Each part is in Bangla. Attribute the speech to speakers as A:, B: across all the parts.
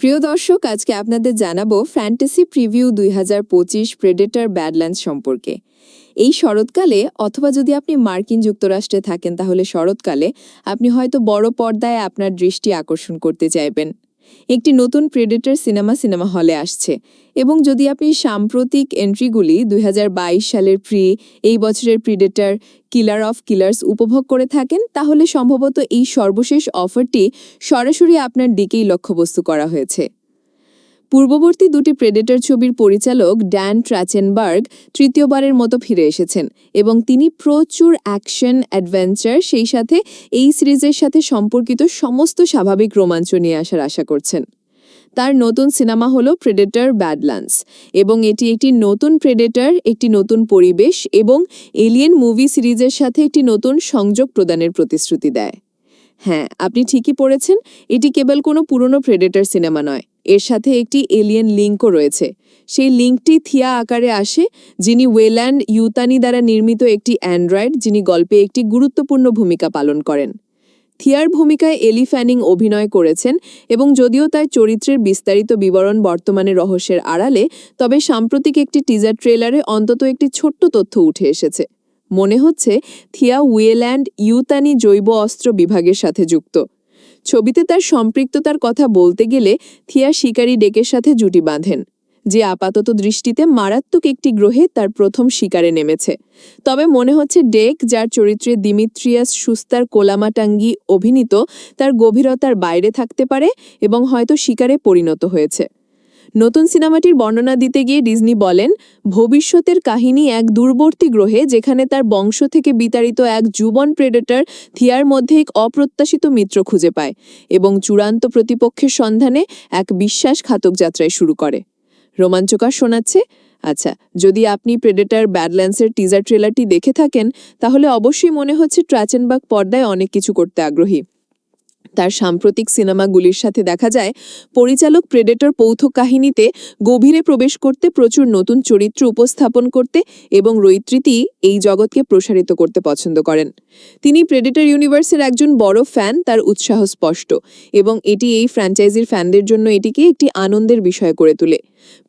A: প্রিয় দর্শক, আজকে আপনাদের জানাবো ফ্যান্টাসি প্রিভিউ 2025 প্রেডেটর ব্যাডল্যান্ডস সম্পর্কে। এই শরৎকালে, অথবা যদি আপনি মার্কিন যুক্তরাষ্ট্রে থাকেন তাহলে শরৎকালে আপনি হয়তো বড় পর্দায় আপনার দৃষ্টি আকর্ষণ করতে চাইবেন। একটি নতুন প্রেডেটর সিনেমা হলে আসছে, এবং যদি আপনি সাম্প্রতিক এন্ট্রিগুলি 2022 সালের এই বছরের প্রেডেটর কিলার অফ কিলার্স উপভোগ করে থাকেন, তাহলে সম্ভবত এই সর্বশেষ অফারটি সরাসরি আপনার দিকেই লক্ষ্যবস্তু করা হয়েছে। পূর্ববর্তী দুটি প্রেডেটর ছবির পরিচালক ড্যান ট্র্যাচেনবার্গ তৃতীয়বারের মতো ফিরে এসেছেন, এবং তিনি প্রচুর অ্যাকশন, অ্যাডভেঞ্চার, সেই সাথে এই সিরিজের সাথে সম্পর্কিত সমস্ত স্বাভাবিক রোমাঞ্চ নিয়ে আসার আশা করছেন। তার নতুন সিনেমা হলো প্রেডেটর ব্যাডল্যান্ডস, এবং এটি একটি নতুন প্রেডেটর, একটি নতুন পরিবেশ এবং এলিয়েন মুভি সিরিজের সাথে একটি নতুন সংযোগ প্রদানের প্রতিশ্রুতি দেয়। হ্যাঁ, আপনি ঠিকই পড়েছেন, এটি কেবল কোনো পুরনো প্রেডেটর সিনেমা নয়, এর সাথে একটি এলিয়েন লিঙ্কও রয়েছে। সেই লিঙ্কটি থিয়া আকারে আসে, যিনি ওয়েল্যান্ড ইউতানি দ্বারা নির্মিত একটি অ্যান্ড্রয়েড, যিনি গল্পে একটি গুরুত্বপূর্ণ ভূমিকা পালন করেন। থিয়ার ভূমিকায় এলি ফ্যানিং অভিনয় করেছেন, এবং যদিও তার চরিত্রের বিস্তারিত বিবরণ বর্তমানে রহস্যের আড়ালে, তবে সাম্প্রতিক একটি টিজার ট্রেলারে অন্তত একটি ছোট্ট তথ্য উঠে এসেছে। মনে হচ্ছে থিয়া ওয়েল্যান্ড ইউতানি জৈব অস্ত্র বিভাগের সাথে যুক্ত। ছবিতে তার সম্পৃক্ততার কথা বলতে গেলে থিয়া শিকারী ডেকের সাথে জুটি বাঁধেন, যে আপাতত দৃষ্টিতে মারাত্মক একটি গ্রহে তার প্রথম শিকারে নেমেছে। তবে মনে হচ্ছে ডেক, যার চরিত্রে দিমিত্রিয়াস সুস্তার কোলামাটাঙ্গি অভিনীত, তার গভীরতার বাইরে থাকতে পারে এবং হয়তো শিকারে পরিণত হয়েছে। নতুন সিনেমাটির বর্ণনা দিতে গিয়ে ডিজনি বলেন, ভবিষ্যতের কাহিনী এক দূরবর্তী গ্রহে, যেখানে তার বংশ থেকে বিতাড়িত এক যুবন প্রেডেটর থিয়ার মধ্যে এক অপ্রত্যাশিত মিত্র খুঁজে পায় এবং চূড়ান্ত প্রতিপক্ষের সন্ধানে এক বিশ্বাসঘাতক যাত্রায় শুরু করে। রোমাঞ্চকর শোনাচ্ছে? আচ্ছা, যদি আপনি প্রেডেটর ব্যাডল্যান্ডসের টিজার ট্রেলারটি দেখে থাকেন, তাহলে অবশ্যই মনে হচ্ছে ট্র্যাচেনবার্গ পর্দায় অনেক কিছু করতে আগ্রহী। তার সাম্প্রতিক সিনেমাগুলির সাথে দেখা যায় পরিচালক প্রেডেটর পৌথ কাহিনীতে গভীরে প্রবেশ করতে, প্রচুর নতুন চরিত্র উপস্থাপন করতে এবং রীতি এই জগৎকে প্রসারিত করতে পছন্দ করেন। তিনি প্রেডেটর ইউনিভার্সের একজন বড় ফ্যান, তার উৎসাহ স্পষ্ট, এবং এটি এই ফ্র্যাঞ্চাইজির ফ্যানদের জন্য এটিকে একটি আনন্দের বিষয় করে তোলে।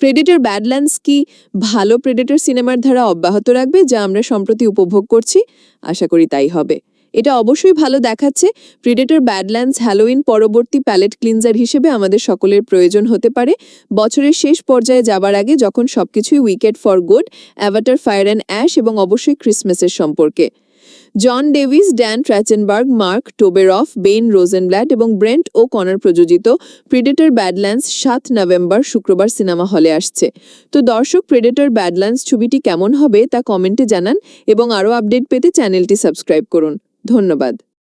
A: প্রেডেটর ব্যাডল্যান্ডস কি ভালো প্রেডেটর সিনেমার ধারা অব্যাহত রাখবে, যা আমরা সম্প্রতি উপভোগ করছি? আশা করি তাই হবে। এটা অবশ্যই ভালো দেখাচ্ছে। প্রেডেটর ব্যাডল্যান্ডস হ্যালোউইন পরবর্তী প্যালেট ক্লিনজার হিসেবে আমাদের সকলের প্রয়োজন হতে পারে, বছরের শেষ পর্যায়ে যাবার আগে, যখন সবকিছুই wicket for good, Avatar fire and ash এবং অবশ্যই ক্রিসমাসের সম্পর্কে। জন ডেভিস, ড্যান ট্র্যাচেনবার্গ, মার্ক টোবেরফ, বেন রোজেনব্ল্যাট এবং ব্রেন্ট ও কনার প্রযোজিত প্রেডেটর ব্যাডল্যান্ডস 7 নভেম্বর শুক্রবার সিনেমা হলে আসছে। তো দর্শক, প্রেডেটর ব্যাডল্যান্ডস ছবিটি কেমন হবে তা কমেন্টে জানান, এবং আরও আপডেট পেতে চ্যানেলটি সাবস্ক্রাইব করুন। ধন্যবাদ।